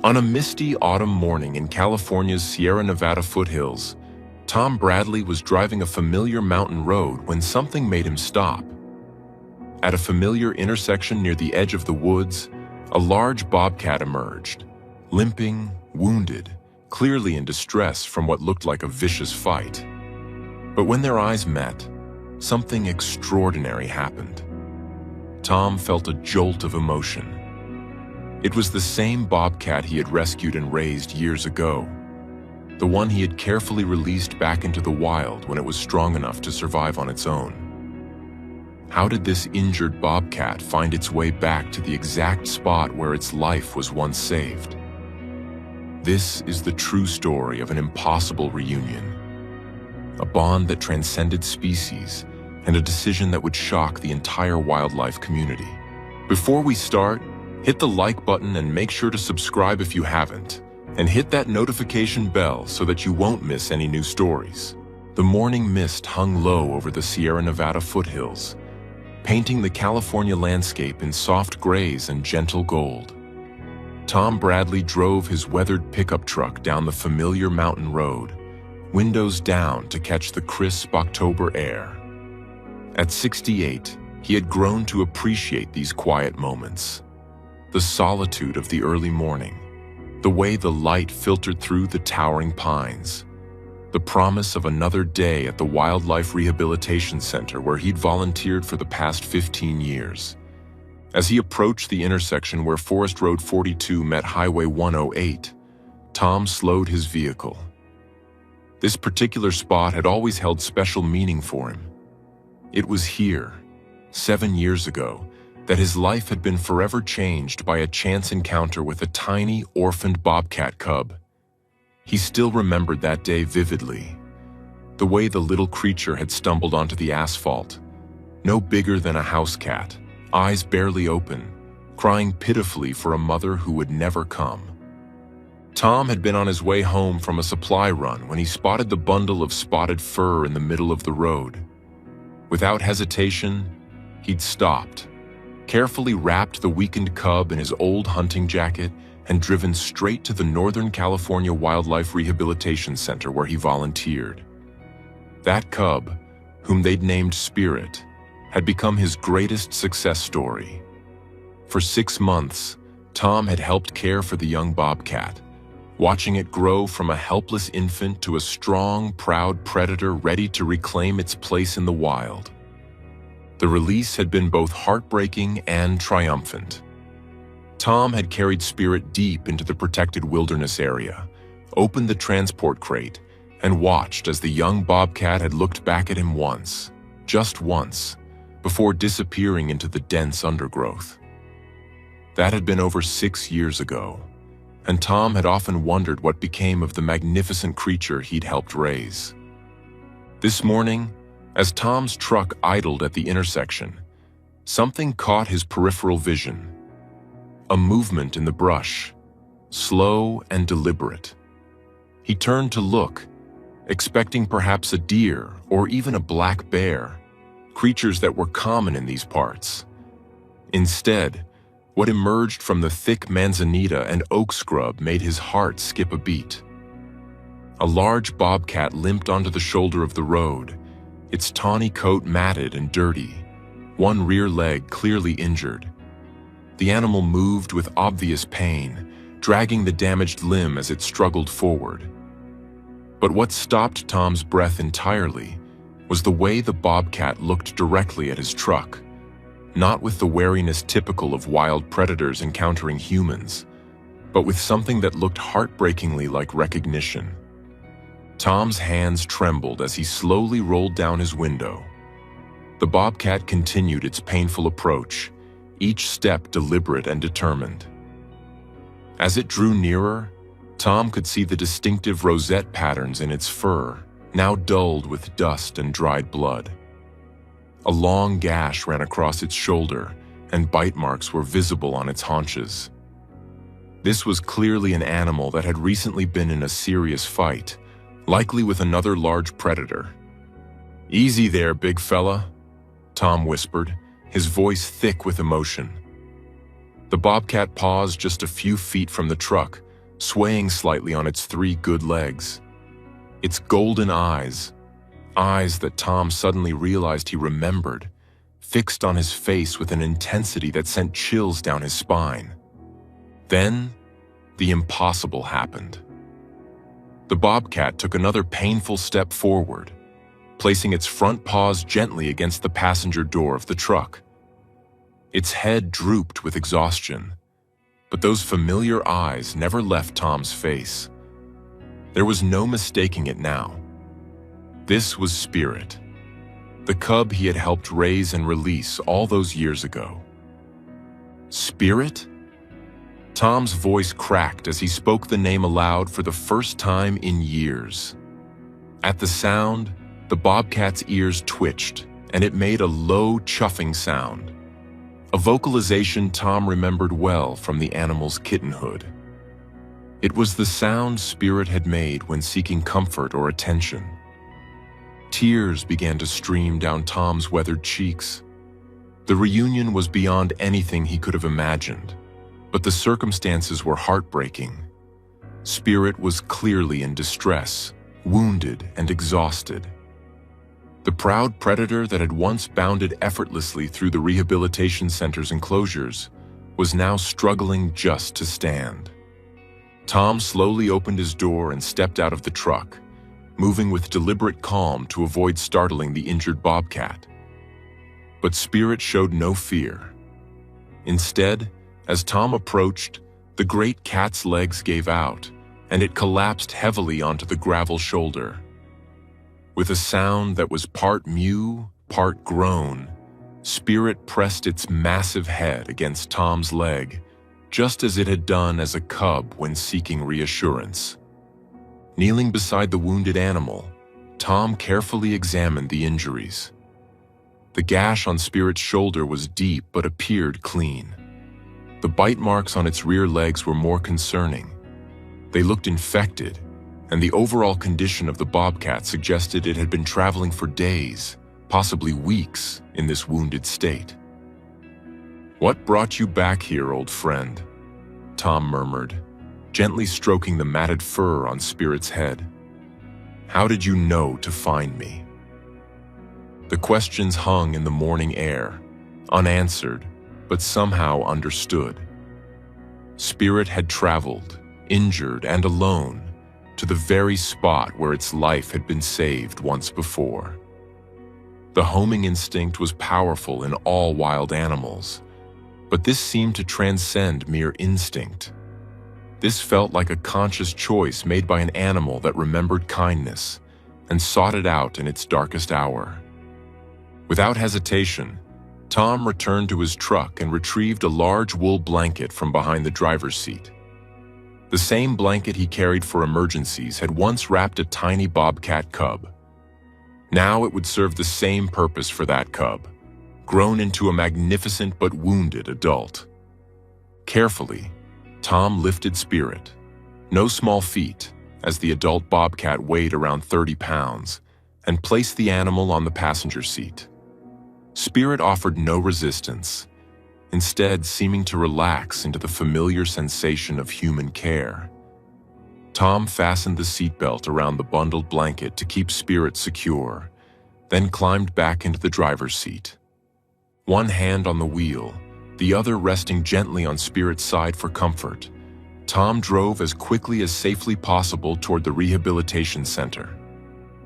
On a misty autumn morning in California's Sierra Nevada foothills, Tom Bradley was driving a familiar mountain road when something made him stop. At a familiar intersection near the edge of the woods, a large bobcat emerged, limping, wounded, clearly in distress from what looked like a vicious fight. But when their eyes met, something extraordinary happened. Tom felt a jolt of emotion. It was the same bobcat he had rescued and raised years ago, the one he had carefully released back into the wild when it was strong enough to survive on its own. How did this injured bobcat find its way back to the exact spot where its life was once saved? This is the true story of an impossible reunion, a bond that transcended species, and a decision that would shock the entire wildlife community. Before we start, hit the like button and make sure to subscribe if you haven't, and hit that notification bell so that you won't miss any new stories. The morning mist hung low over the Sierra Nevada foothills, painting the California landscape in soft grays and gentle gold. Tom Bradley drove his weathered pickup truck down the familiar mountain road, windows down to catch the crisp October air. At 68, he had grown to appreciate these quiet moments. The solitude of the early morning, the way the light filtered through the towering pines, the promise of another day at the Wildlife Rehabilitation Center where he'd volunteered for the past 15 years. As he approached the intersection where Forest Road 42 met Highway 108, Tom slowed his vehicle. This particular spot had always held special meaning for him. It was here, 7 years ago, that his life had been forever changed by a chance encounter with a tiny, orphaned bobcat cub. He still remembered that day vividly. The way the little creature had stumbled onto the asphalt, no bigger than a house cat, eyes barely open, crying pitifully for a mother who would never come. Tom had been on his way home from a supply run when he spotted the bundle of spotted fur in the middle of the road. Without hesitation, he'd stopped, carefully wrapped the weakened cub in his old hunting jacket, and driven straight to the Northern California Wildlife Rehabilitation Center where he volunteered. That cub, whom they'd named Spirit, had become his greatest success story. For 6 months, Tom had helped care for the young bobcat, watching it grow from a helpless infant to a strong, proud predator ready to reclaim its place in the wild. The release had been both heartbreaking and triumphant. Tom had carried Spirit deep into the protected wilderness area, opened the transport crate, and watched as the young bobcat had looked back at him once, just once, before disappearing into the dense undergrowth. That had been over 6 years ago, and Tom had often wondered what became of the magnificent creature he'd helped raise. This morning, as Tom's truck idled at the intersection, something caught his peripheral vision. A movement in the brush, slow and deliberate. He turned to look, expecting perhaps a deer or even a black bear, creatures that were common in these parts. Instead, what emerged from the thick manzanita and oak scrub made his heart skip a beat. A large bobcat limped onto the shoulder of the road, its tawny coat matted and dirty, one rear leg clearly injured. The animal moved with obvious pain, dragging the damaged limb as it struggled forward. But what stopped Tom's breath entirely was the way the bobcat looked directly at his truck, not with the wariness typical of wild predators encountering humans, but with something that looked heartbreakingly like recognition. Tom's hands trembled as he slowly rolled down his window. The bobcat continued its painful approach, each step deliberate and determined. As it drew nearer, Tom could see the distinctive rosette patterns in its fur, now dulled with dust and dried blood. A long gash ran across its shoulder, and bite marks were visible on its haunches. This was clearly an animal that had recently been in a serious fight, likely with another large predator. "Easy there, big fella," Tom whispered, his voice thick with emotion. The bobcat paused just a few feet from the truck, swaying slightly on its three good legs. Its golden eyes, eyes that Tom suddenly realized he remembered, fixed on his face with an intensity that sent chills down his spine. Then, the impossible happened. The bobcat took another painful step forward, placing its front paws gently against the passenger door of the truck. Its head drooped with exhaustion, but those familiar eyes never left Tom's face. There was no mistaking it now. This was Spirit, the cub he had helped raise and release all those years ago. Spirit? Tom's voice cracked as he spoke the name aloud for the first time in years. At the sound, the bobcat's ears twitched, and it made a low, chuffing sound, a vocalization Tom remembered well from the animal's kittenhood. It was the sound Spirit had made when seeking comfort or attention. Tears began to stream down Tom's weathered cheeks. The reunion was beyond anything he could have imagined, but the circumstances were heartbreaking. Spirit was clearly in distress, wounded and exhausted. The proud predator that had once bounded effortlessly through the rehabilitation center's enclosures was now struggling just to stand. Tom slowly opened his door and stepped out of the truck, moving with deliberate calm to avoid startling the injured bobcat. But Spirit showed no fear. Instead, as Tom approached, the great cat's legs gave out, and it collapsed heavily onto the gravel shoulder. With a sound that was part mew, part groan, Spirit pressed its massive head against Tom's leg, just as it had done as a cub when seeking reassurance. Kneeling beside the wounded animal, Tom carefully examined the injuries. The gash on Spirit's shoulder was deep but appeared clean. The bite marks on its rear legs were more concerning. They looked infected, and the overall condition of the bobcat suggested it had been traveling for days, possibly weeks, in this wounded state. "What brought you back here, old friend?" Tom murmured, gently stroking the matted fur on Spirit's head. "How did you know to find me?" The questions hung in the morning air, unanswered, but somehow understood. Spirit had traveled, injured and alone, to the very spot where its life had been saved once before. The homing instinct was powerful in all wild animals, but this seemed to transcend mere instinct. This felt like a conscious choice made by an animal that remembered kindness and sought it out in its darkest hour. Without hesitation, Tom returned to his truck and retrieved a large wool blanket from behind the driver's seat. The same blanket he carried for emergencies had once wrapped a tiny bobcat cub. Now it would serve the same purpose for that cub, grown into a magnificent but wounded adult. Carefully, Tom lifted Spirit, no small feat, as the adult bobcat weighed around 30 pounds, and placed the animal on the passenger seat. Spirit offered no resistance, instead seeming to relax into the familiar sensation of human care. Tom fastened the seatbelt around the bundled blanket to keep Spirit secure, then climbed back into the driver's seat. One hand on the wheel, the other resting gently on Spirit's side for comfort, Tom drove as quickly as safely possible toward the rehabilitation center.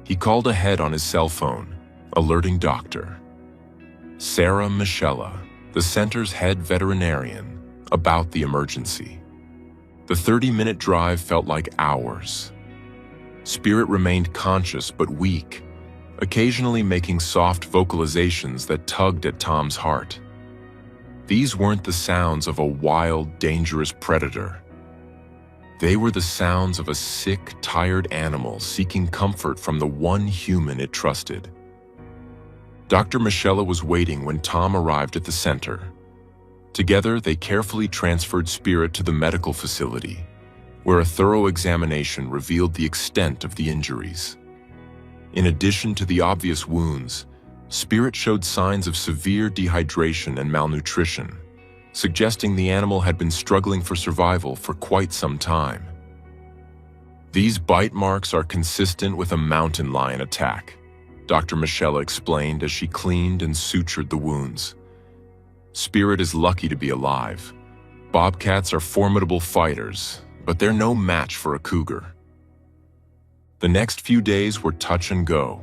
He called ahead on his cell phone, alerting Dr. Sarah Michella, the center's head veterinarian, about the emergency. The 30-minute drive felt like hours. Spirit remained conscious but weak, occasionally making soft vocalizations that tugged at Tom's heart. These weren't the sounds of a wild, dangerous predator. They were the sounds of a sick, tired animal seeking comfort from the one human it trusted. Dr. Michella was waiting when Tom arrived at the center. Together, they carefully transferred Spirit to the medical facility, where a thorough examination revealed the extent of the injuries. In addition to the obvious wounds, Spirit showed signs of severe dehydration and malnutrition, suggesting the animal had been struggling for survival for quite some time. These bite marks are consistent with a mountain lion attack, Dr. Michelle explained as she cleaned and sutured the wounds. Spirit is lucky to be alive. Bobcats are formidable fighters, but they're no match for a cougar. The next few days were touch and go.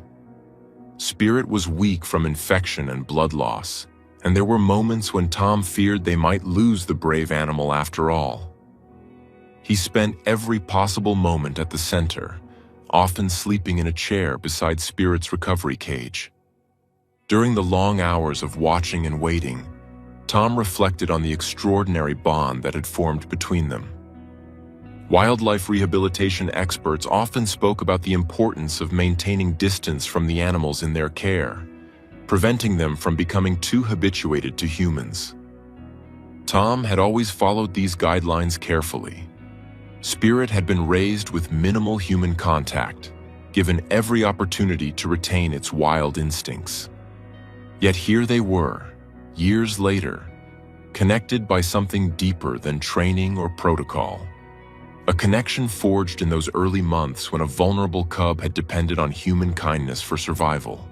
Spirit was weak from infection and blood loss, and there were moments when Tom feared they might lose the brave animal after all. He spent every possible moment at the center, often sleeping in a chair beside Spirit's recovery cage. During the long hours of watching and waiting, Tom reflected on the extraordinary bond that had formed between them. Wildlife rehabilitation experts often spoke about the importance of maintaining distance from the animals in their care, preventing them from becoming too habituated to humans. Tom had always followed these guidelines carefully. Spirit had been raised with minimal human contact, given every opportunity to retain its wild instincts. Yet here they were, years later, connected by something deeper than training or protocol. A connection forged in those early months when a vulnerable cub had depended on human kindness for survival.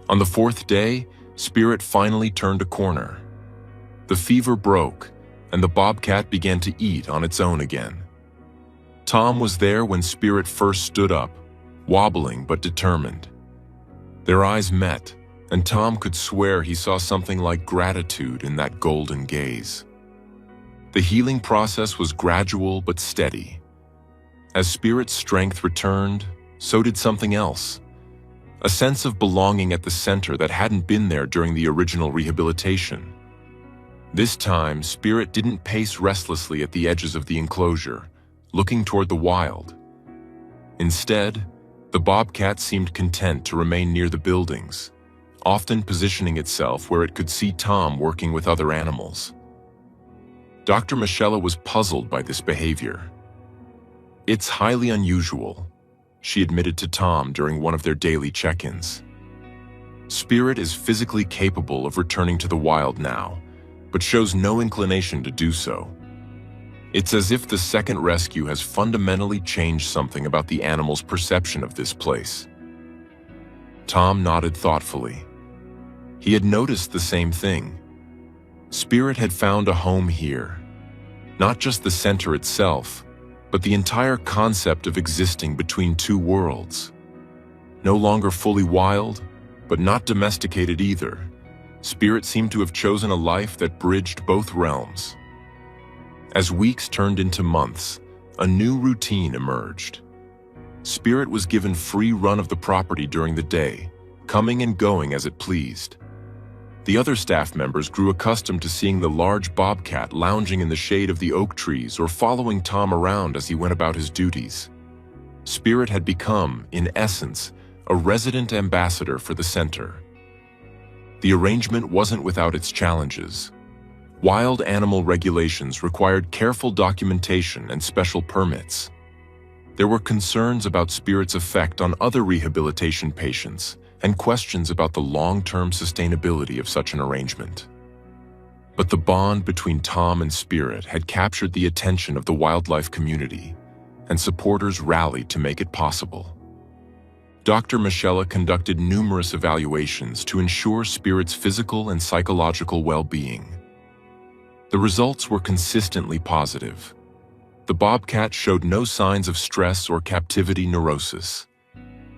On the fourth day, Spirit finally turned a corner. The fever broke, and the bobcat began to eat on its own again. Tom was there when Spirit first stood up, wobbling but determined. Their eyes met, and Tom could swear he saw something like gratitude in that golden gaze. The healing process was gradual but steady. As Spirit's strength returned, so did something else. A sense of belonging at the center that hadn't been there during the original rehabilitation. This time, Spirit didn't pace restlessly at the edges of the enclosure, looking toward the wild. Instead, the bobcat seemed content to remain near the buildings, often positioning itself where it could see Tom working with other animals. Dr. Michelle was puzzled by this behavior. "It's highly unusual," she admitted to Tom during one of their daily check-ins. "Spirit is physically capable of returning to the wild now, but shows no inclination to do so. It's as if the second rescue has fundamentally changed something about the animal's perception of this place." Tom nodded thoughtfully. He had noticed the same thing. Spirit had found a home here. Not just the center itself, but the entire concept of existing between two worlds. No longer fully wild, but not domesticated either, Spirit seemed to have chosen a life that bridged both realms. As weeks turned into months, a new routine emerged. Spirit was given free run of the property during the day, coming and going as it pleased. The other staff members grew accustomed to seeing the large bobcat lounging in the shade of the oak trees or following Tom around as he went about his duties. Spirit had become, in essence, a resident ambassador for the center. The arrangement wasn't without its challenges. Wild animal regulations required careful documentation and special permits. There were concerns about Spirit's effect on other rehabilitation patients, and questions about the long-term sustainability of such an arrangement. But the bond between Tom and Spirit had captured the attention of the wildlife community, and supporters rallied to make it possible. Dr. Michelle conducted numerous evaluations to ensure Spirit's physical and psychological well-being. The results were consistently positive. The bobcat showed no signs of stress or captivity neurosis.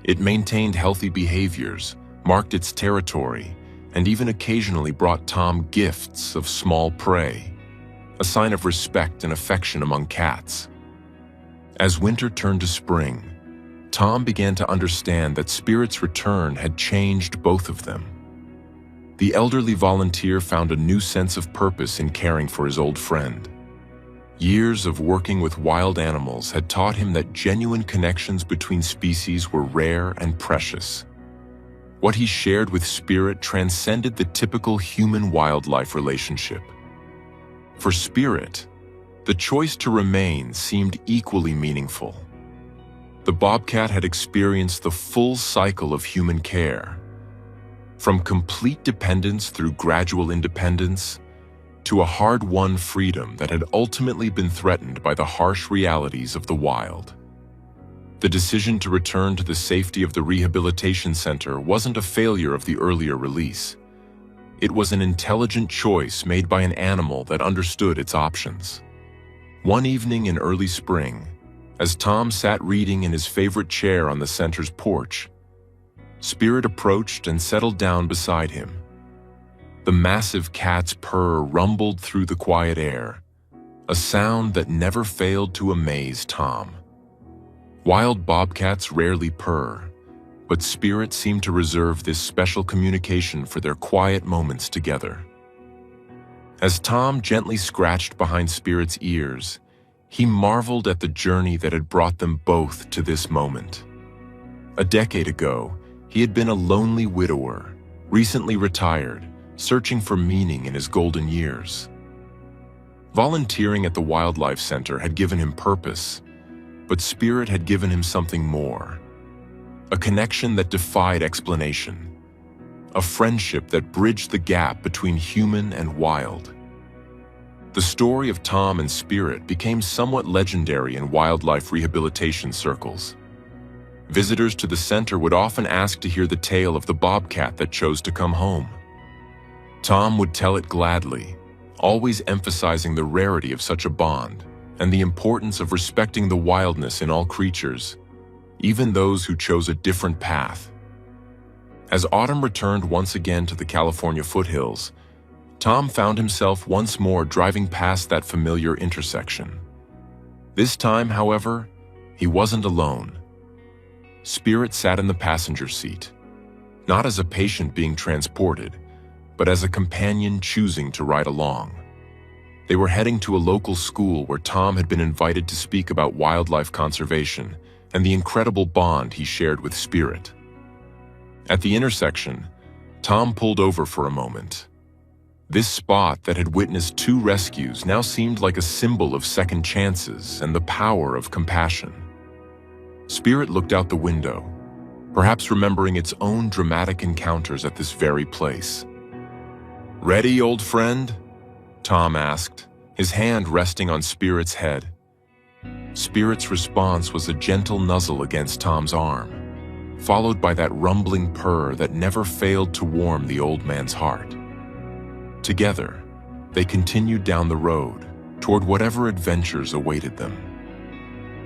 It maintained healthy behaviors, marked its territory, and even occasionally brought Tom gifts of small prey, a sign of respect and affection among cats. As winter turned to spring, Tom began to understand that Spirit's return had changed both of them. The elderly volunteer found a new sense of purpose in caring for his old friend. Years of working with wild animals had taught him that genuine connections between species were rare and precious. What he shared with Spirit transcended the typical human-wildlife relationship. For Spirit, the choice to remain seemed equally meaningful. The bobcat had experienced the full cycle of human care, from complete dependence through gradual independence, to a hard-won freedom that had ultimately been threatened by the harsh realities of the wild. The decision to return to the safety of the rehabilitation center wasn't a failure of the earlier release. It was an intelligent choice made by an animal that understood its options. One evening in early spring, as Tom sat reading in his favorite chair on the center's porch, Spirit approached and settled down beside him. The massive cat's purr rumbled through the quiet air, a sound that never failed to amaze Tom. Wild bobcats rarely purr, but Spirit seemed to reserve this special communication for their quiet moments together. As Tom gently scratched behind Spirit's ears, he marveled at the journey that had brought them both to this moment. A decade ago, he had been a lonely widower, recently retired, searching for meaning in his golden years. Volunteering at the Wildlife Center had given him purpose, but Spirit had given him something more. A connection that defied explanation. A friendship that bridged the gap between human and wild. The story of Tom and Spirit became somewhat legendary in wildlife rehabilitation circles. Visitors to the center would often ask to hear the tale of the bobcat that chose to come home. Tom would tell it gladly, always emphasizing the rarity of such a bond and the importance of respecting the wildness in all creatures, even those who chose a different path. As autumn returned once again to the California foothills, Tom found himself once more driving past that familiar intersection. This time, however, he wasn't alone. Spirit sat in the passenger seat, not as a patient being transported, but as a companion choosing to ride along. They were heading to a local school where Tom had been invited to speak about wildlife conservation and the incredible bond he shared with Spirit. At the intersection, Tom pulled over for a moment. This spot that had witnessed 2 rescues now seemed like a symbol of second chances and the power of compassion. Spirit looked out the window, perhaps remembering its own dramatic encounters at this very place. "Ready, old friend?" Tom asked, his hand resting on Spirit's head. Spirit's response was a gentle nuzzle against Tom's arm, followed by that rumbling purr that never failed to warm the old man's heart. Together, they continued down the road, toward whatever adventures awaited them.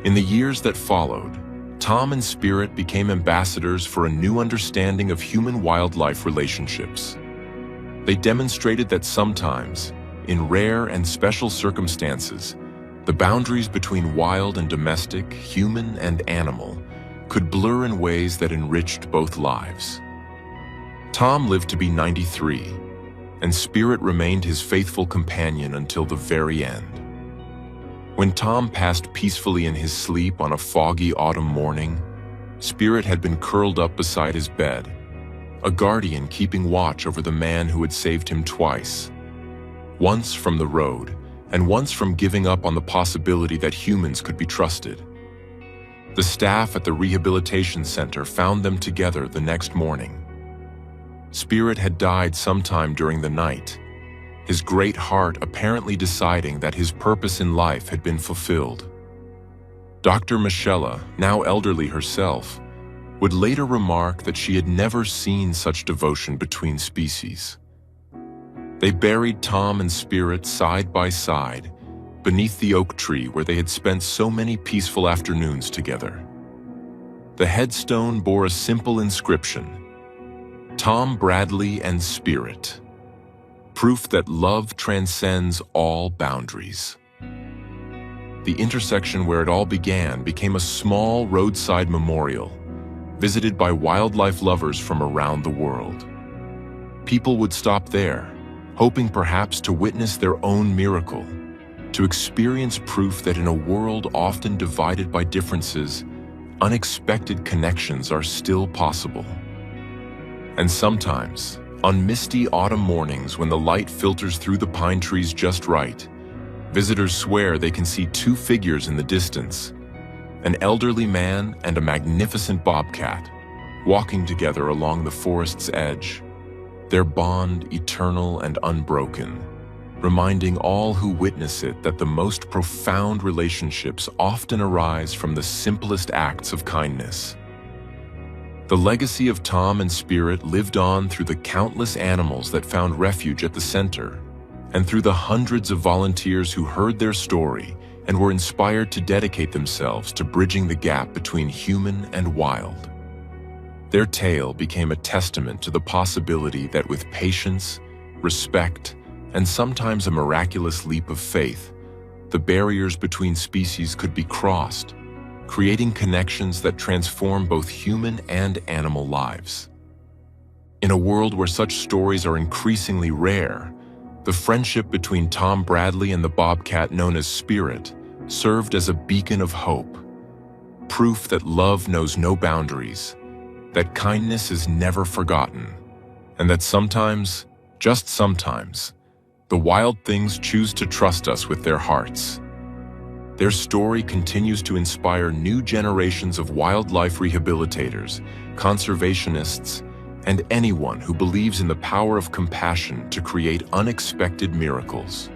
In the years that followed, Tom and Spirit became ambassadors for a new understanding of human-wildlife relationships. They demonstrated that sometimes, in rare and special circumstances, the boundaries between wild and domestic, human and animal, could blur in ways that enriched both lives. Tom lived to be 93, and Spirit remained his faithful companion until the very end. When Tom passed peacefully in his sleep on a foggy autumn morning, Spirit had been curled up beside his bed, a guardian keeping watch over the man who had saved him twice, once from the road, and once from giving up on the possibility that humans could be trusted. The staff at the rehabilitation center found them together the next morning. Spirit had died sometime during the night, his great heart apparently deciding that his purpose in life had been fulfilled. Dr. Michella, now elderly herself, would later remark that she had never seen such devotion between species. They buried Tom and Spirit side by side beneath the oak tree where they had spent so many peaceful afternoons together. The headstone bore a simple inscription: Tom Bradley and Spirit, proof that love transcends all boundaries. The intersection where it all began became a small roadside memorial, visited by wildlife lovers from around the world. People would stop there, hoping perhaps to witness their own miracle, to experience proof that in a world often divided by differences, unexpected connections are still possible. And sometimes, on misty autumn mornings when the light filters through the pine trees just right, visitors swear they can see 2 figures in the distance, an elderly man and a magnificent bobcat, walking together along the forest's edge, their bond eternal and unbroken, reminding all who witness it that the most profound relationships often arise from the simplest acts of kindness. The legacy of Tom and Spirit lived on through the countless animals that found refuge at the center, and through the hundreds of volunteers who heard their story and were inspired to dedicate themselves to bridging the gap between human and wild. Their tale became a testament to the possibility that with patience, respect, and sometimes a miraculous leap of faith, the barriers between species could be crossed, creating connections that transform both human and animal lives. In a world where such stories are increasingly rare, the friendship between Tom Bradley and the bobcat known as Spirit served as a beacon of hope, proof that love knows no boundaries, that kindness is never forgotten, and that sometimes, just sometimes, the wild things choose to trust us with their hearts. Their story continues to inspire new generations of wildlife rehabilitators, conservationists, and anyone who believes in the power of compassion to create unexpected miracles.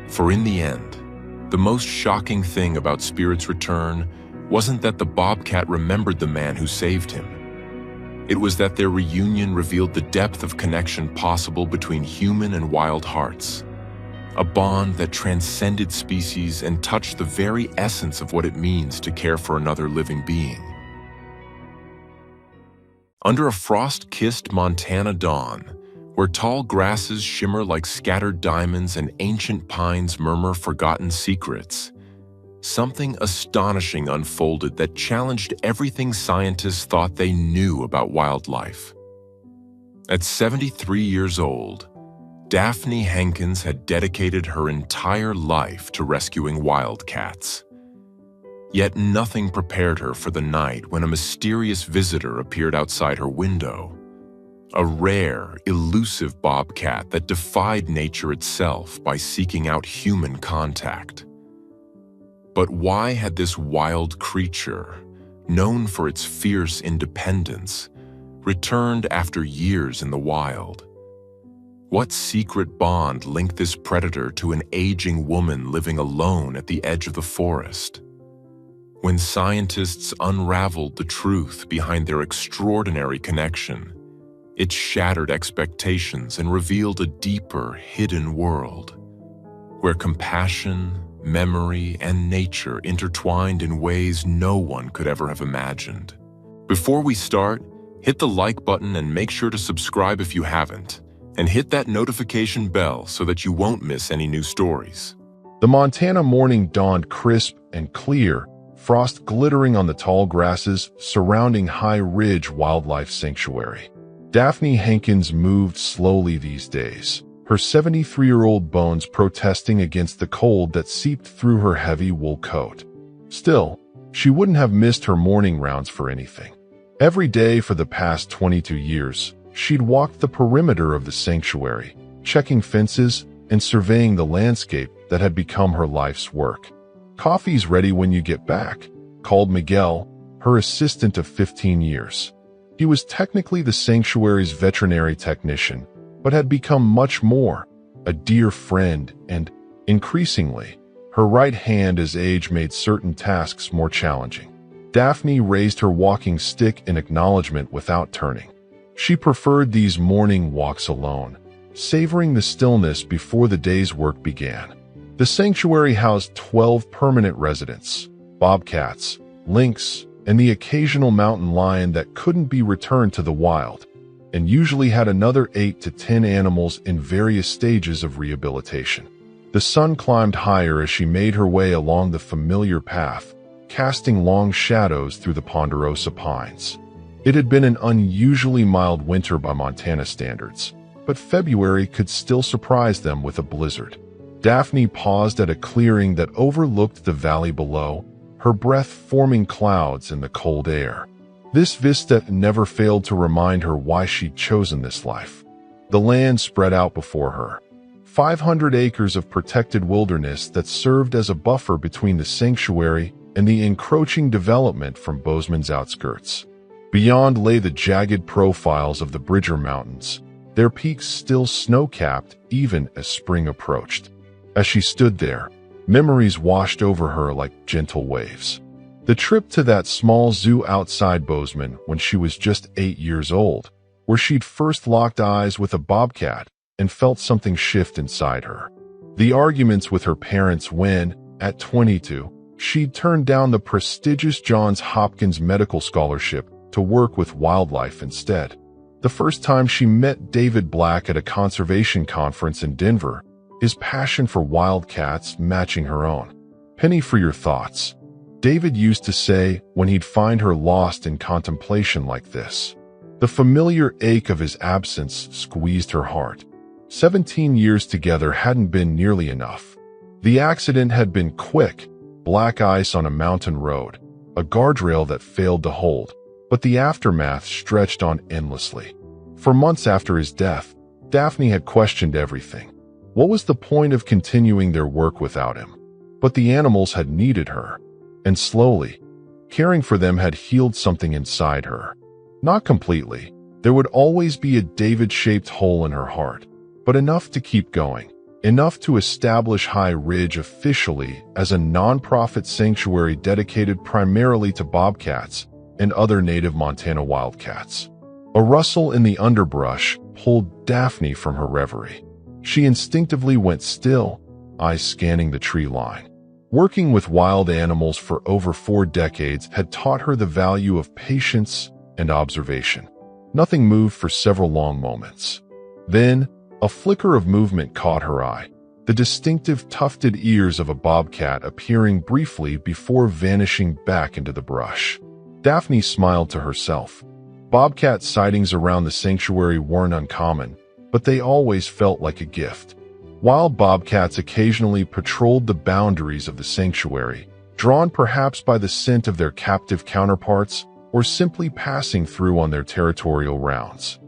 For in the end, the most shocking thing about Spirit's return wasn't that the bobcat remembered the man who saved him. It was that their reunion revealed the depth of connection possible between human and wild hearts, a bond that transcended species and touched the very essence of what it means to care for another living being. Under a frost-kissed Montana dawn, where tall grasses shimmer like scattered diamonds and ancient pines murmur forgotten secrets, something astonishing unfolded that challenged everything scientists thought they knew about wildlife. At 73 years old, Daphne Hankins had dedicated her entire life to rescuing wildcats. Yet nothing prepared her for the night when a mysterious visitor appeared outside her window. A rare, elusive bobcat that defied nature itself by seeking out human contact. But why had this wild creature, known for its fierce independence, returned after years in the wild? What secret bond linked this predator to an aging woman living alone at the edge of the forest? When scientists unraveled the truth behind their extraordinary connection, it shattered expectations and revealed a deeper, hidden world, where compassion, memory, and nature intertwined in ways no one could ever have imagined. Before we start, hit the like button and make sure to subscribe if you haven't, and hit that notification bell so that you won't miss any new stories. The Montana morning dawned crisp and clear, frost glittering on the tall grasses surrounding High Ridge Wildlife Sanctuary. Daphne Hankins moved slowly these days, her 73-year-old bones protesting against the cold that seeped through her heavy wool coat. Still, she wouldn't have missed her morning rounds for anything. Every day for the past 22 years, she'd walked the perimeter of the sanctuary, checking fences and surveying the landscape that had become her life's work. "Coffee's ready when you get back," called Miguel, her assistant of 15 years. He was technically the sanctuary's veterinary technician, but had become much more, a dear friend and, increasingly, her right hand as age made certain tasks more challenging. Daphne raised her walking stick in acknowledgement without turning. She preferred these morning walks alone, savoring the stillness before the day's work began. The sanctuary housed 12 permanent residents, bobcats, lynx, and the occasional mountain lion that couldn't be returned to the wild, and usually had another 8 to 10 animals in various stages of rehabilitation. The sun climbed higher as she made her way along the familiar path, casting long shadows through the ponderosa pines. It had been an unusually mild winter by Montana standards, but February could still surprise them with a blizzard. Daphne paused at a clearing that overlooked the valley below, her breath forming clouds in the cold air. This vista never failed to remind her why she'd chosen this life. The land spread out before her, 500 acres of protected wilderness that served as a buffer between the sanctuary and the encroaching development from Bozeman's outskirts. Beyond lay the jagged profiles of the Bridger Mountains, their peaks still snow-capped even as spring approached. As she stood there, memories washed over her like gentle waves. The trip to that small zoo outside Bozeman when she was just 8 years old, where she'd first locked eyes with a bobcat and felt something shift inside her. The arguments with her parents when, at 22, she'd turned down the prestigious Johns Hopkins medical scholarship to work with wildlife instead. The first time she met David Black at a conservation conference in Denver, his passion for wildcats matching her own. "Penny for your thoughts," David used to say when he'd find her lost in contemplation like this. The familiar ache of his absence squeezed her heart. 17 years together hadn't been nearly enough. The accident had been quick, black ice on a mountain road, a guardrail that failed to hold, but the aftermath stretched on endlessly. For months after his death, Daphne had questioned everything. What was the point of continuing their work without him? But the animals had needed her, and slowly, caring for them had healed something inside her. Not completely. There would always be a David-shaped hole in her heart, but enough to keep going. Enough to establish High Ridge officially as a non-profit sanctuary dedicated primarily to bobcats and other native Montana wildcats. A rustle in the underbrush pulled Daphne from her reverie. She instinctively went still, eyes scanning the tree line. Working with wild animals for over 4 decades had taught her the value of patience and observation. Nothing moved for several long moments. Then, a flicker of movement caught her eye, the distinctive tufted ears of a bobcat appearing briefly before vanishing back into the brush. Daphne smiled to herself. Bobcat sightings around the sanctuary weren't uncommon, but they always felt like a gift. Wild bobcats occasionally patrolled the boundaries of the sanctuary, drawn perhaps by the scent of their captive counterparts or simply passing through on their territorial rounds.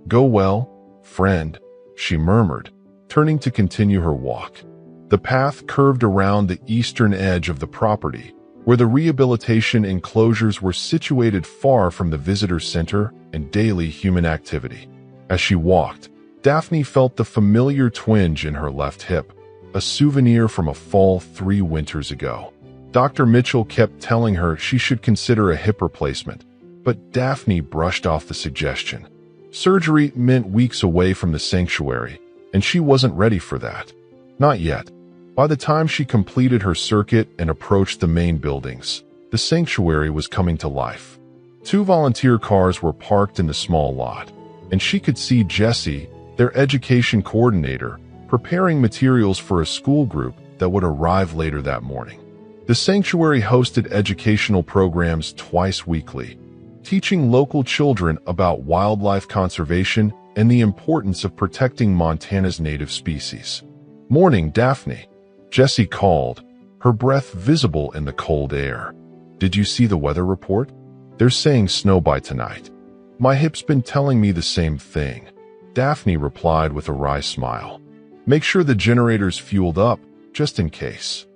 "Go well, friend," she murmured, turning to continue her walk. The path curved around the eastern edge of the property, where the rehabilitation enclosures were situated far from the visitor center and daily human activity. As she walked, Daphne felt the familiar twinge in her left hip, a souvenir from a fall 3 winters ago. Dr. Mitchell kept telling her she should consider a hip replacement, but Daphne brushed off the suggestion. Surgery meant weeks away from the sanctuary, and she wasn't ready for that. Not yet. By the time she completed her circuit and approached the main buildings, the sanctuary was coming to life. 2 volunteer cars were parked in the small lot, and she could see Jessie, their education coordinator, preparing materials for a school group that would arrive later that morning. The sanctuary hosted educational programs twice weekly, teaching local children about wildlife conservation and the importance of protecting Montana's native species. "Morning, Daphne," Jessie called, her breath visible in the cold air. "Did you see the weather report? They're saying snow by tonight." "My hip's been telling me the same thing," Daphne replied with a wry smile. "Make sure the generator's fueled up, just in case."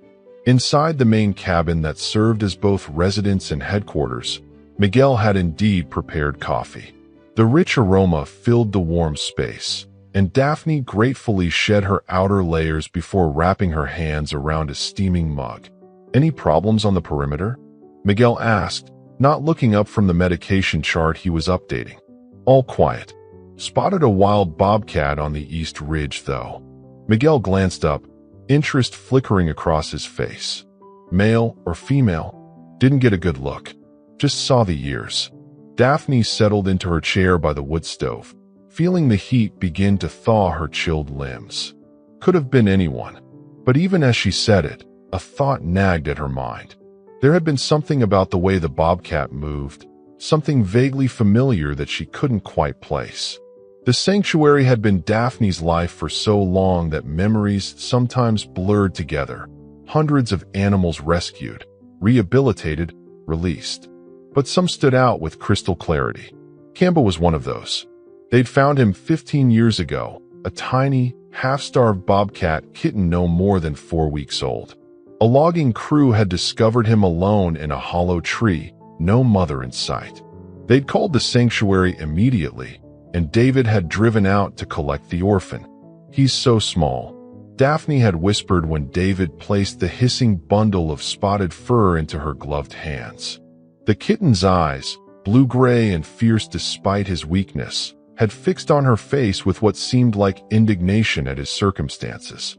Inside the main cabin that served as both residence and headquarters, Miguel had indeed prepared coffee. The rich aroma filled the warm space, and Daphne gratefully shed her outer layers before wrapping her hands around a steaming mug. "Any problems on the perimeter?" Miguel asked, not looking up from the medication chart he was updating. "All quiet. Spotted a wild bobcat on the East Ridge, though." Miguel glanced up, interest flickering across his face. "Male or female?" "Didn't get a good look. Just saw the ears." Daphne settled into her chair by the wood stove, feeling the heat begin to thaw her chilled limbs. Could have been anyone. But even as she said it, a thought nagged at her mind. There had been something about the way the bobcat moved, something vaguely familiar that she couldn't quite place. The sanctuary had been Daphne's life for so long that memories sometimes blurred together. Hundreds of animals rescued, rehabilitated, released. But some stood out with crystal clarity. Kima was one of those. They'd found him 15 years ago, a tiny, half-starved bobcat kitten no more than 4 weeks old. A logging crew had discovered him alone in a hollow tree, no mother in sight. They'd called the sanctuary immediately, and David had driven out to collect the orphan. "He's so small," Daphne had whispered when David placed the hissing bundle of spotted fur into her gloved hands. The kitten's eyes, blue-gray and fierce despite his weakness, had fixed on her face with what seemed like indignation at his circumstances.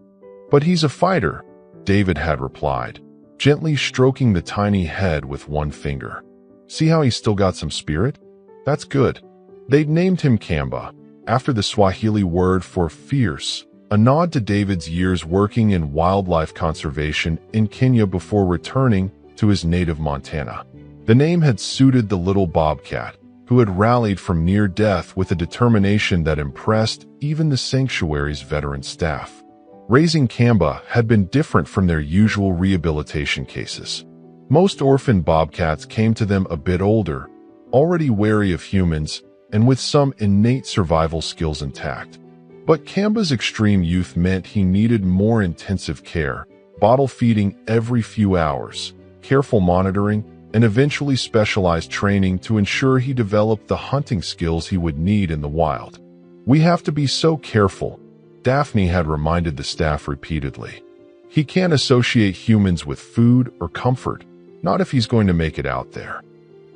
"But he's a fighter," David had replied, gently stroking the tiny head with one finger. "See how he's still got some spirit? That's good." They'd named him Kamba, after the Swahili word for fierce, a nod to David's years working in wildlife conservation in Kenya before returning to his native Montana. The name had suited the little bobcat, who had rallied from near death with a determination that impressed even the sanctuary's veteran staff. Raising Kamba had been different from their usual rehabilitation cases. Most orphan bobcats came to them a bit older, already wary of humans, and with some innate survival skills intact. But Kamba's extreme youth meant he needed more intensive care, bottle feeding every few hours, careful monitoring, and eventually specialized training to ensure he developed the hunting skills he would need in the wild. "We have to be so careful," Daphne had reminded the staff repeatedly. "He can't associate humans with food or comfort, not if he's going to make it out there."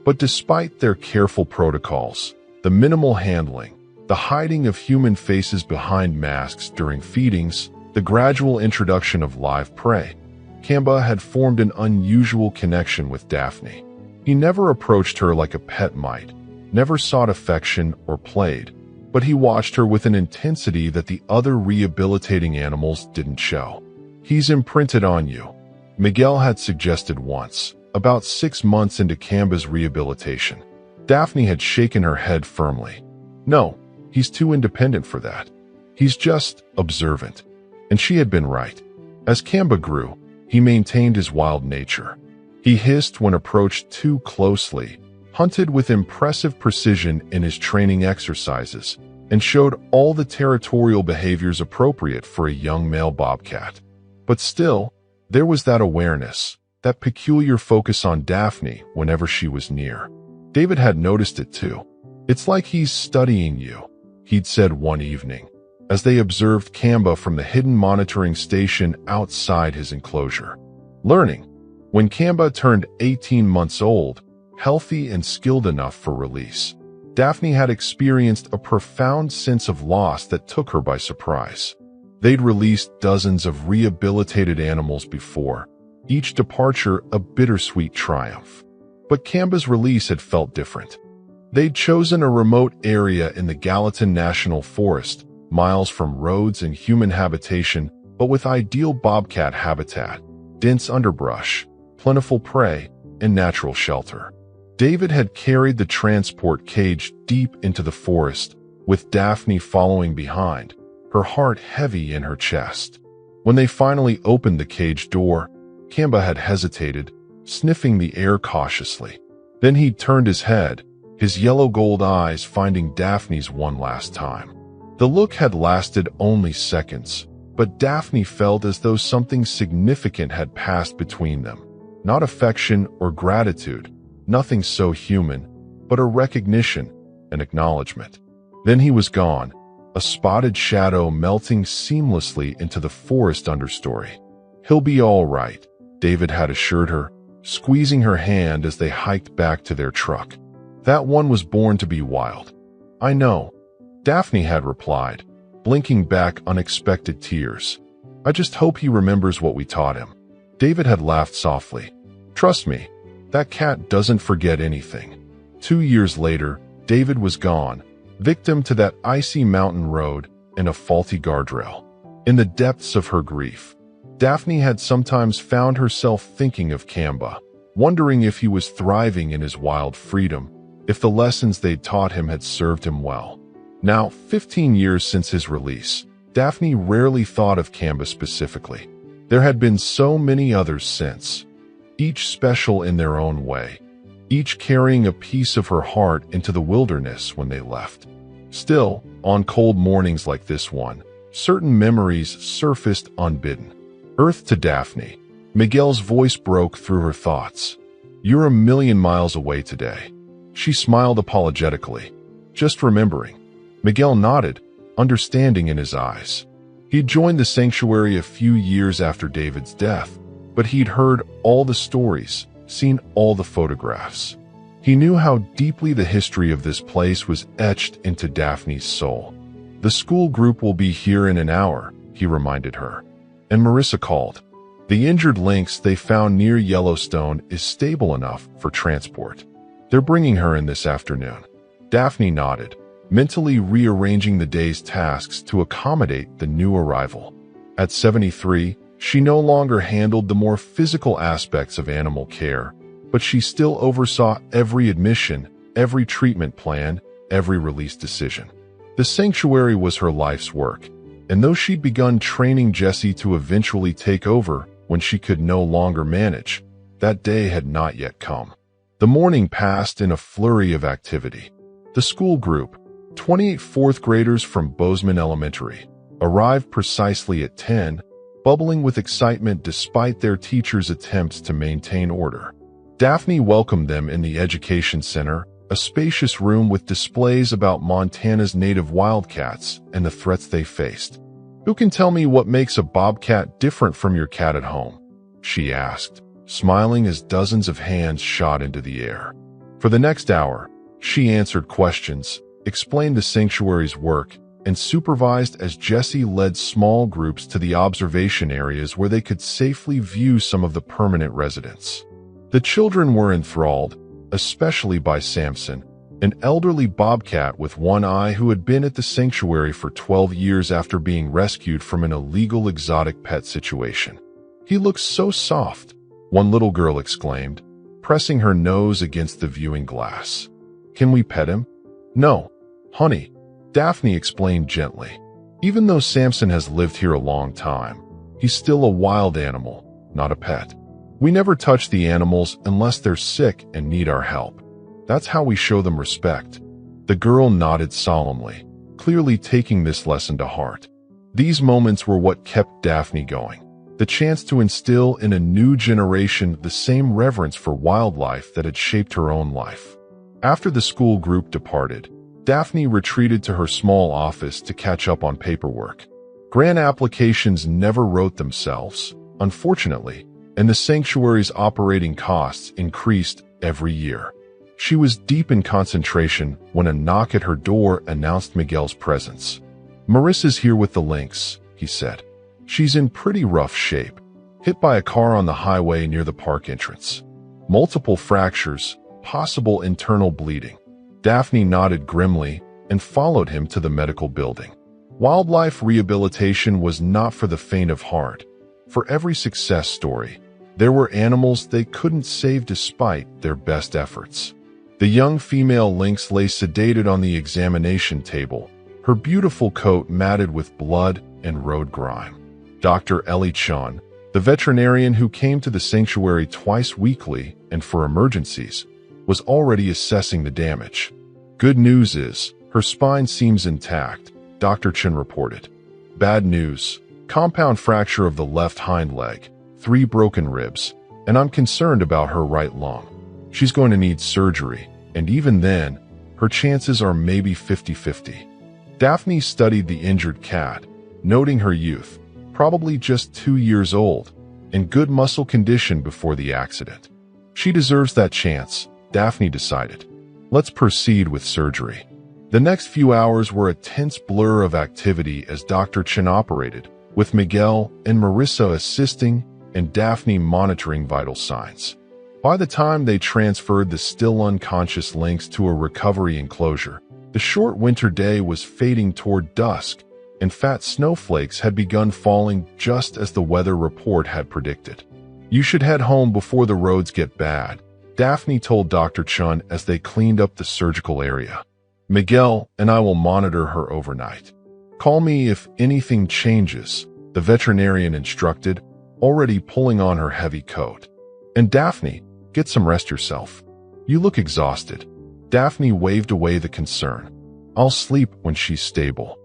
But despite their careful protocols, the minimal handling, the hiding of human faces behind masks during feedings, the gradual introduction of live prey, Kamba had formed an unusual connection with Daphne. He never approached her like a pet might, never sought affection or played, but he watched her with an intensity that the other rehabilitating animals didn't show. "He's imprinted on you," Miguel had suggested once, about 6 months into Kamba's rehabilitation. Daphne had shaken her head firmly. "No, he's too independent for that. He's just observant." And she had been right. As Kamba grew, he maintained his wild nature. He hissed when approached too closely, hunted with impressive precision in his training exercises, and showed all the territorial behaviors appropriate for a young male bobcat. But still, there was that awareness, that peculiar focus on Daphne whenever she was near. David had noticed it too. "It's like he's studying you," he'd said one evening, as they observed Kamba from the hidden monitoring station outside his enclosure. Learning. When Kamba turned 18 months old, healthy and skilled enough for release, Daphne had experienced a profound sense of loss that took her by surprise. They'd released dozens of rehabilitated animals before, each departure a bittersweet triumph. But Kamba's release had felt different. They'd chosen a remote area in the Gallatin National Forest, miles from roads and human habitation, but with ideal bobcat habitat, dense underbrush, plentiful prey, and natural shelter. David had carried the transport cage deep into the forest, with Daphne following behind, her heart heavy in her chest. When they finally opened the cage door, Kamba had hesitated, sniffing the air cautiously. Then he turned his head, his yellow-gold eyes finding Daphne's one last time. The look had lasted only seconds, but Daphne felt as though something significant had passed between them. Not affection or gratitude, nothing so human, but a recognition, an acknowledgement. Then he was gone, a spotted shadow melting seamlessly into the forest understory. "He'll be all right," David had assured her, squeezing her hand as they hiked back to their truck. "That one was born to be wild." "I know," Daphne had replied, blinking back unexpected tears. "I just hope he remembers what we taught him." David had laughed softly. "Trust me, that cat doesn't forget anything." 2 years later, David was gone, victim to that icy mountain road and a faulty guardrail. In the depths of her grief, Daphne had sometimes found herself thinking of Kamba, wondering if he was thriving in his wild freedom, if the lessons they'd taught him had served him well. Now, 15 years since his release, Daphne rarely thought of Kamba specifically. There had been so many others since, each special in their own way, each carrying a piece of her heart into the wilderness when they left. Still, on cold mornings like this one, certain memories surfaced unbidden. "Earth to Daphne," Miguel's voice broke through her thoughts. "You're a million miles away today." She smiled apologetically. "Just remembering." Miguel nodded, understanding in his eyes. He'd joined the sanctuary a few years after David's death, but he'd heard all the stories, seen all the photographs. He knew how deeply the history of this place was etched into Daphne's soul. "The school group will be here in an hour," he reminded her. And Marissa called. "The injured lynx they found near Yellowstone is stable enough for transport. They're bringing her in this afternoon." Daphne nodded, mentally rearranging the day's tasks to accommodate the new arrival. At 73, she no longer handled the more physical aspects of animal care, but she still oversaw every admission, every treatment plan, every release decision. The sanctuary was her life's work, and though she'd begun training Jessie to eventually take over when she could no longer manage, that day had not yet come. The morning passed in a flurry of activity. The school group, 28 fourth graders from Bozeman Elementary, arrived precisely at 10, bubbling with excitement despite their teachers' attempts to maintain order. Daphne welcomed them in the Education Center, a spacious room with displays about Montana's native wildcats and the threats they faced. "Who can tell me what makes a bobcat different from your cat at home?" she asked, smiling as dozens of hands shot into the air. For the next hour, she answered questions, explained the sanctuary's work, and supervised as Jessie led small groups to the observation areas where they could safely view some of the permanent residents. The children were enthralled, especially by Samson, an elderly bobcat with one eye who had been at the sanctuary for 12 years after being rescued from an illegal exotic pet situation. "He looks so soft," one little girl exclaimed, pressing her nose against the viewing glass. "Can we pet him?" "No, honey," Daphne explained gently. "Even though Samson has lived here a long time, he's still a wild animal, not a pet. We never touch the animals unless they're sick and need our help. That's how we show them respect." The girl nodded solemnly, clearly taking this lesson to heart. These moments were what kept Daphne going, the chance to instill in a new generation the same reverence for wildlife that had shaped her own life. After the school group departed, Daphne retreated to her small office to catch up on paperwork. Grant applications never wrote themselves, unfortunately, and the sanctuary's operating costs increased every year. She was deep in concentration when a knock at her door announced Miguel's presence. "Marissa's here with the lynx," he said. "She's in pretty rough shape, hit by a car on the highway near the park entrance. Multiple fractures, possible internal bleeding." Daphne nodded grimly and followed him to the medical building. Wildlife rehabilitation was not for the faint of heart. For every success story, there were animals they couldn't save despite their best efforts. The young female lynx lay sedated on the examination table, her beautiful coat matted with blood and road grime. Dr. Ellie Chun, the veterinarian who came to the sanctuary twice weekly and for emergencies, was already assessing the damage. "Good news is, her spine seems intact," Dr. Chun reported. "Bad news, compound fracture of the left hind leg, 3 broken ribs, and I'm concerned about her right lung. She's going to need surgery, and even then, her chances are maybe 50-50. Daphne studied the injured cat, noting her youth, probably just 2 years old, in good muscle condition before the accident. She deserves that chance, Daphne decided. Let's proceed with surgery. The next few hours were a tense blur of activity as Dr. Chun operated, with Miguel and Marissa assisting and Daphne monitoring vital signs. By the time they transferred the still unconscious lynx to a recovery enclosure, the short winter day was fading toward dusk, and fat snowflakes had begun falling just as the weather report had predicted. "You should head home before the roads get bad," Daphne told Dr. Chun as they cleaned up the surgical area. "Miguel and I will monitor her overnight. Call me if anything changes," the veterinarian instructed, already pulling on her heavy coat. "And Daphne, get some rest yourself. You look exhausted." Daphne waved away the concern. "I'll sleep when she's stable."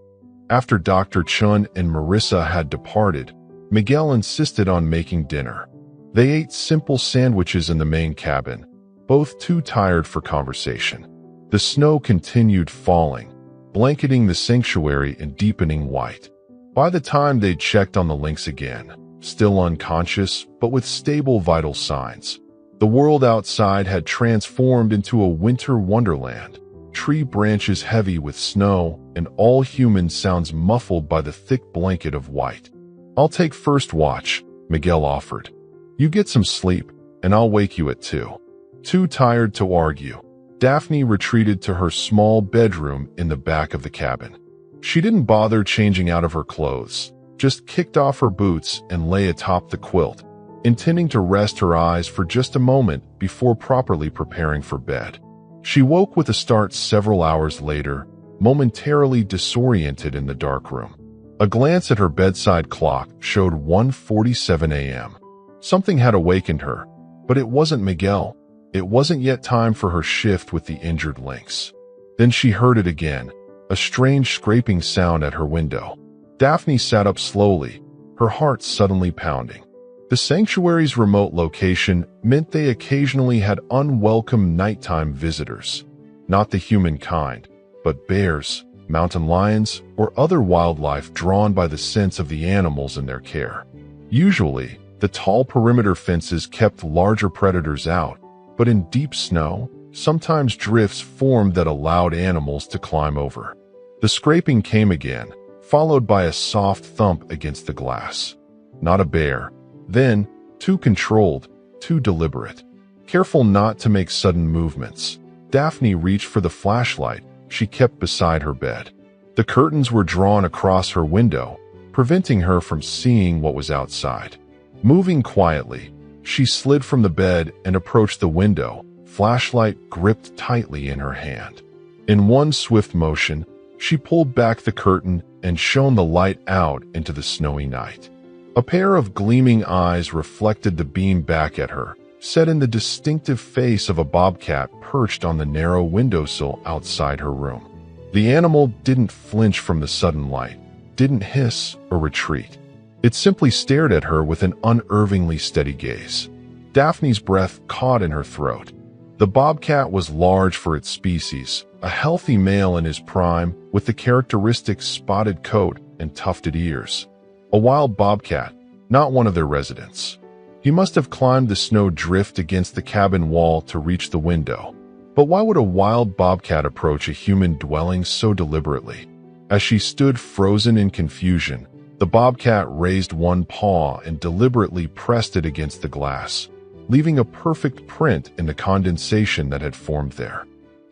After Dr. Chun and Marissa had departed, Miguel insisted on making dinner. They ate simple sandwiches in the main cabin, both too tired for conversation. The snow continued falling, blanketing the sanctuary in deepening white. By the time they'd checked on the lynx again, still unconscious but with stable vital signs, the world outside had transformed into a winter wonderland, tree branches heavy with snow and all human sounds muffled by the thick blanket of white. "I'll take first watch," Miguel offered. "You get some sleep, and I'll wake you at 2. Too tired to argue, Daphne retreated to her small bedroom in the back of the cabin. She didn't bother changing out of her clothes, just kicked off her boots and lay atop the quilt, intending to rest her eyes for just a moment before properly preparing for bed. She woke with a start several hours later, momentarily disoriented in the dark room. A glance at her bedside clock showed 1:47 a.m. Something had awakened her, but it wasn't Miguel. It wasn't yet time for her shift with the injured lynx. Then she heard it again, a strange scraping sound at her window. Daphne sat up slowly, her heart suddenly pounding. The sanctuary's remote location meant they occasionally had unwelcome nighttime visitors. Not the human kind, but bears, mountain lions, or other wildlife drawn by the sense of the animals in their care. Usually, the tall perimeter fences kept larger predators out, but in deep snow, sometimes drifts formed that allowed animals to climb over. The scraping came again, followed by a soft thump against the glass. Not a bear. Then, too controlled, too deliberate. Careful not to make sudden movements, Daphne reached for the flashlight she kept beside her bed. The curtains were drawn across her window, preventing her from seeing what was outside. Moving quietly, she slid from the bed and approached the window, flashlight gripped tightly in her hand. In one swift motion, she pulled back the curtain and shone the light out into the snowy night. A pair of gleaming eyes reflected the beam back at her, set in the distinctive face of a bobcat perched on the narrow windowsill outside her room. The animal didn't flinch from the sudden light, didn't hiss or retreat. It simply stared at her with an unervingly steady gaze. Daphne's breath caught in her throat. The bobcat was large for its species, a healthy male in his prime with the characteristic spotted coat and tufted ears. A wild bobcat, not one of their residents. He must have climbed the snow drift against the cabin wall to reach the window. But why would a wild bobcat approach a human dwelling so deliberately? As she stood frozen in confusion, the bobcat raised one paw and deliberately pressed it against the glass, leaving a perfect print in the condensation that had formed there.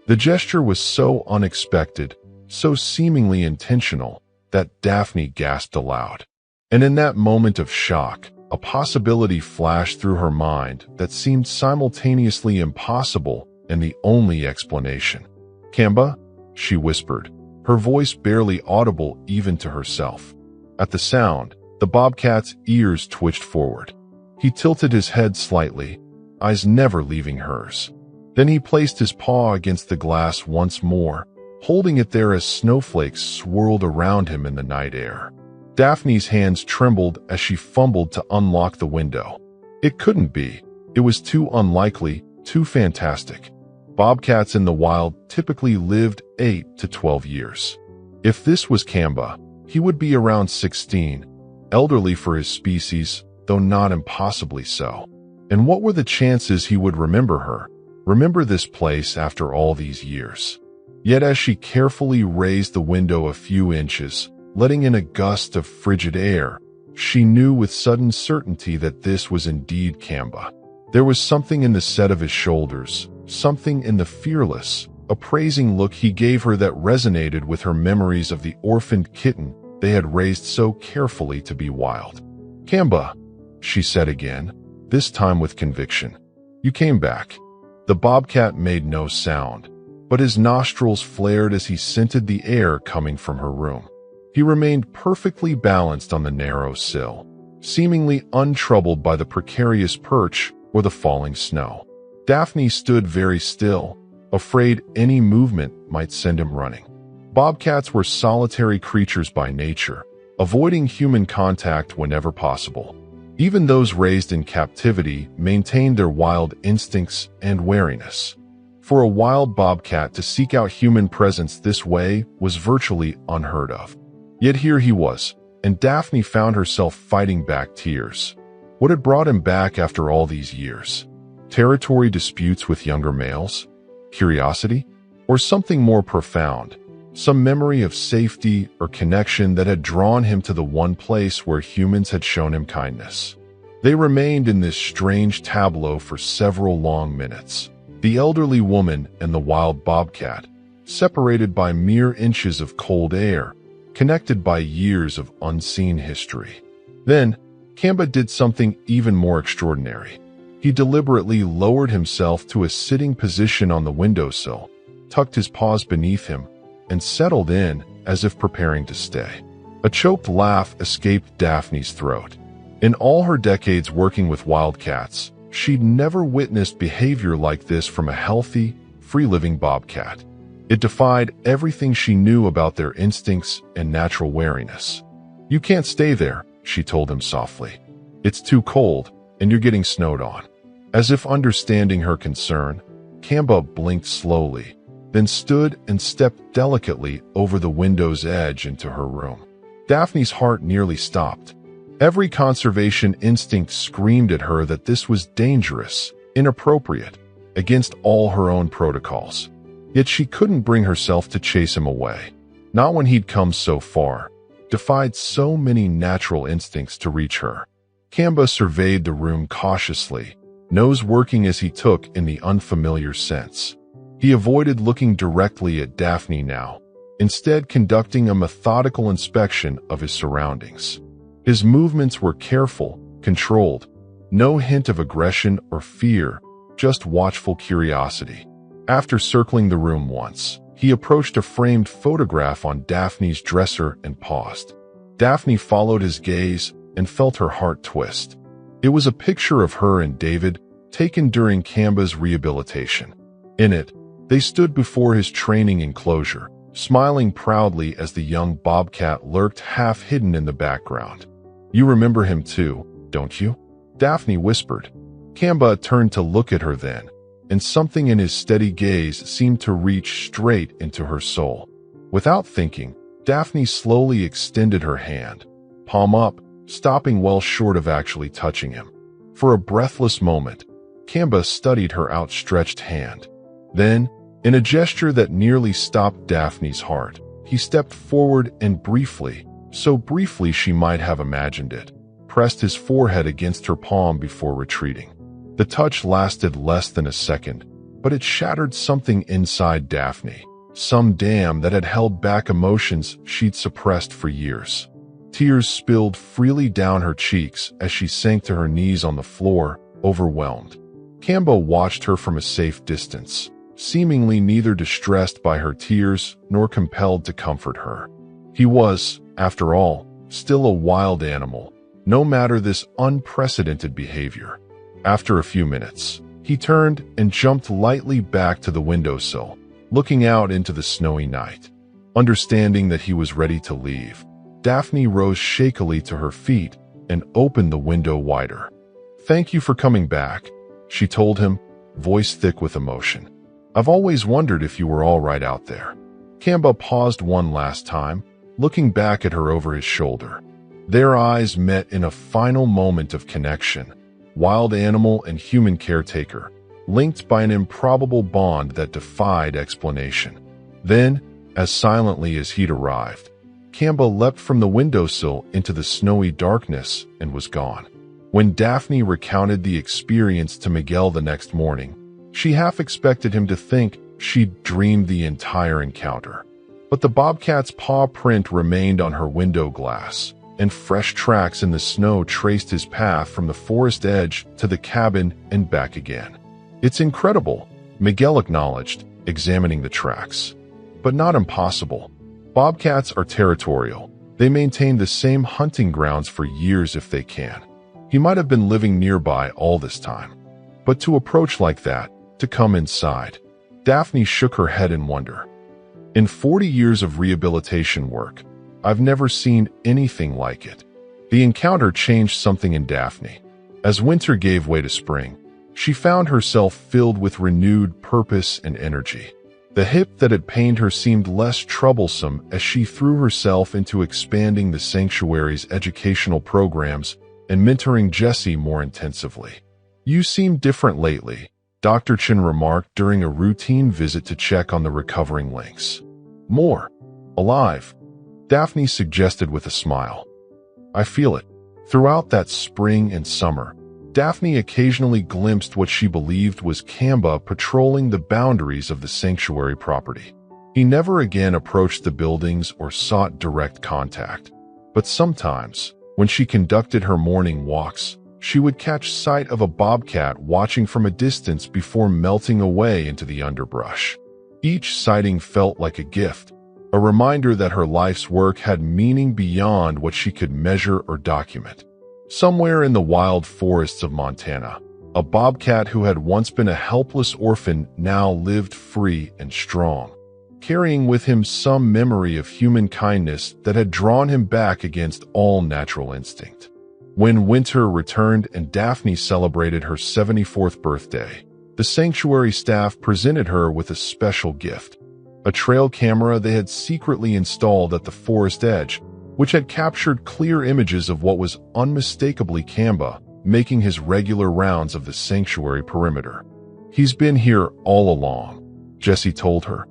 The gesture was so unexpected, so seemingly intentional, that Daphne gasped aloud. And in that moment of shock, a possibility flashed through her mind that seemed simultaneously impossible and the only explanation. "Kamba?" she whispered, her voice barely audible even to herself. At the sound, the bobcat's ears twitched forward. He tilted his head slightly, eyes never leaving hers. Then he placed his paw against the glass once more, holding it there as snowflakes swirled around him in the night air. Daphne's hands trembled as she fumbled to unlock the window. It couldn't be. It was too unlikely, too fantastic. Bobcats in the wild typically lived 8 to 12 years. If this was Kamba, he would be around 16, elderly for his species, though not impossibly so. And what were the chances he would remember her, remember this place after all these years? Yet as she carefully raised the window a few inches, letting in a gust of frigid air, she knew with sudden certainty that this was indeed Kamba. There was something in the set of his shoulders, something in the fearless, appraising look he gave her that resonated with her memories of the orphaned kitten they had raised so carefully to be wild. "Kamba," she said again, this time with conviction. "You came back." The bobcat made no sound, but his nostrils flared as he scented the air coming from her room. He remained perfectly balanced on the narrow sill, seemingly untroubled by the precarious perch or the falling snow. Daphne stood very still, afraid any movement might send him running. Bobcats were solitary creatures by nature, avoiding human contact whenever possible. Even those raised in captivity maintained their wild instincts and wariness. For a wild bobcat to seek out human presence this way was virtually unheard of. Yet here he was, and Daphne found herself fighting back tears. What had brought him back after all these years? Territory disputes with younger males? Curiosity? Or something more profound? Some memory of safety or connection that had drawn him to the one place where humans had shown him kindness. They remained in this strange tableau for several long minutes. The elderly woman and the wild bobcat, separated by mere inches of cold air, connected by years of unseen history. Then, Kima did something even more extraordinary. He deliberately lowered himself to a sitting position on the windowsill, tucked his paws beneath him, and settled in as if preparing to stay. A choked laugh escaped Daphne's throat. In all her decades working with wildcats, she'd never witnessed behavior like this from a healthy, free-living bobcat. It defied everything she knew about their instincts and natural wariness. "You can't stay there," she told him softly. "It's too cold, and you're getting snowed on." As if understanding her concern, Kima blinked slowly, then stood and stepped delicately over the window's edge into her room. Daphne's heart nearly stopped. Every conservation instinct screamed at her that this was dangerous, inappropriate, against all her own protocols. Yet she couldn't bring herself to chase him away. Not when he'd come so far, defied so many natural instincts to reach her. Kima surveyed the room cautiously, nose working as he took in the unfamiliar scents. He avoided looking directly at Daphne now, instead conducting a methodical inspection of his surroundings. His movements were careful, controlled, no hint of aggression or fear, just watchful curiosity. After circling the room once, he approached a framed photograph on Daphne's dresser and paused. Daphne followed his gaze and felt her heart twist. It was a picture of her and David, taken during Kima's rehabilitation. In it, they stood before his training enclosure, smiling proudly as the young bobcat lurked half-hidden in the background. "You remember him too, don't you?" Daphne whispered. Kima turned to look at her then, and something in his steady gaze seemed to reach straight into her soul. Without thinking, Daphne slowly extended her hand, palm up, stopping well short of actually touching him. For a breathless moment, Kima studied her outstretched hand. Then, in a gesture that nearly stopped Daphne's heart, he stepped forward and briefly, so briefly she might have imagined it, pressed his forehead against her palm before retreating. The touch lasted less than a second, but it shattered something inside Daphne, some dam that had held back emotions she'd suppressed for years. Tears spilled freely down her cheeks as she sank to her knees on the floor, overwhelmed. Kima watched her from a safe distance, seemingly neither distressed by her tears nor compelled to comfort her. He was, after all, still a wild animal, no matter this unprecedented behavior. After a few minutes, he turned and jumped lightly back to the windowsill, looking out into the snowy night. Understanding that he was ready to leave, Daphne rose shakily to her feet and opened the window wider. "Thank you for coming back," she told him, voice thick with emotion. "I've always wondered if you were all right out there." Kima paused one last time, looking back at her over his shoulder. Their eyes met in a final moment of connection, wild animal and human caretaker, linked by an improbable bond that defied explanation. Then, as silently as he'd arrived, Kima leapt from the windowsill into the snowy darkness and was gone. When Daphne recounted the experience to Miguel the next morning, she half expected him to think she'd dreamed the entire encounter. But the bobcat's paw print remained on her window glass, and fresh tracks in the snow traced his path from the forest edge to the cabin and back again. "It's incredible," Miguel acknowledged, examining the tracks. "But not impossible. Bobcats are territorial. They maintain the same hunting grounds for years if they can. He might have been living nearby all this time. But to approach like that, to come inside." Daphne shook her head in wonder. "In 40 years of rehabilitation work, I've never seen anything like it." The encounter changed something in Daphne. As winter gave way to spring, she found herself filled with renewed purpose and energy. The hip that had pained her seemed less troublesome as she threw herself into expanding the sanctuary's educational programs and mentoring Jessie more intensively. "You seem different lately," Dr. Chen remarked during a routine visit to check on the recovering lynx. "More alive," Daphne suggested with a smile. "I feel it." Throughout that spring and summer, Daphne occasionally glimpsed what she believed was Kamba patrolling the boundaries of the sanctuary property. He never again approached the buildings or sought direct contact. But sometimes, when she conducted her morning walks, she would catch sight of a bobcat watching from a distance before melting away into the underbrush. Each sighting felt like a gift, a reminder that her life's work had meaning beyond what she could measure or document. Somewhere in the wild forests of Montana, a bobcat who had once been a helpless orphan now lived free and strong, carrying with him some memory of human kindness that had drawn him back against all natural instinct. When winter returned and Daphne celebrated her 74th birthday, the sanctuary staff presented her with a special gift, a trail camera they had secretly installed at the forest edge, which had captured clear images of what was unmistakably Kamba making his regular rounds of the sanctuary perimeter. "He's been here all along," Jessie told her,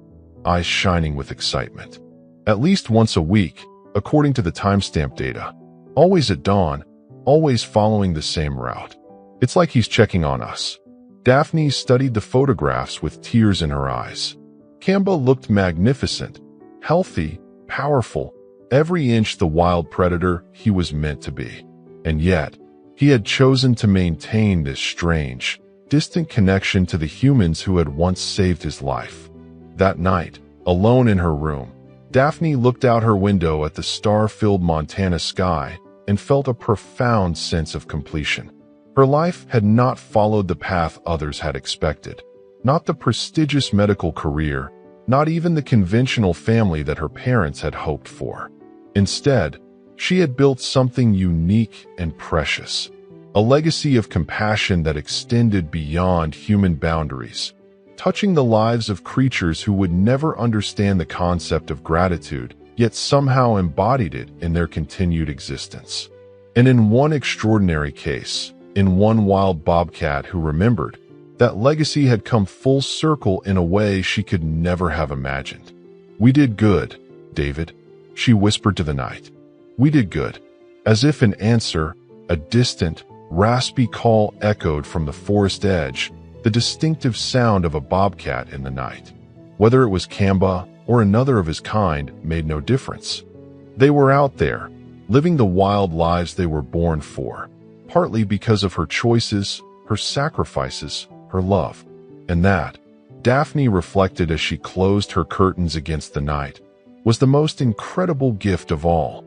eyes shining with excitement. "At least once a week, according to the timestamp data. Always at dawn, always following the same route. It's like he's checking on us." Daphne studied the photographs with tears in her eyes. Kamba looked magnificent, healthy, powerful, every inch the wild predator he was meant to be. And yet, he had chosen to maintain this strange, distant connection to the humans who had once saved his life. That night, alone in her room, Daphne looked out her window at the star-filled Montana sky and felt a profound sense of completion. Her life had not followed the path others had expected, not the prestigious medical career, not even the conventional family that her parents had hoped for. Instead, she had built something unique and precious, a legacy of compassion that extended beyond human boundaries, touching the lives of creatures who would never understand the concept of gratitude, yet somehow embodied it in their continued existence. And in one extraordinary case, in one wild bobcat who remembered, that legacy had come full circle in a way she could never have imagined. "We did good, David," she whispered to the night. "We did good." As if in answer, a distant, raspy call echoed from the forest edge, the distinctive sound of a bobcat in the night. Whether it was Kamba or another of his kind made no difference. They were out there, living the wild lives they were born for, partly because of her choices, her sacrifices, her love. And that, Daphne reflected as she closed her curtains against the night, was the most incredible gift of all.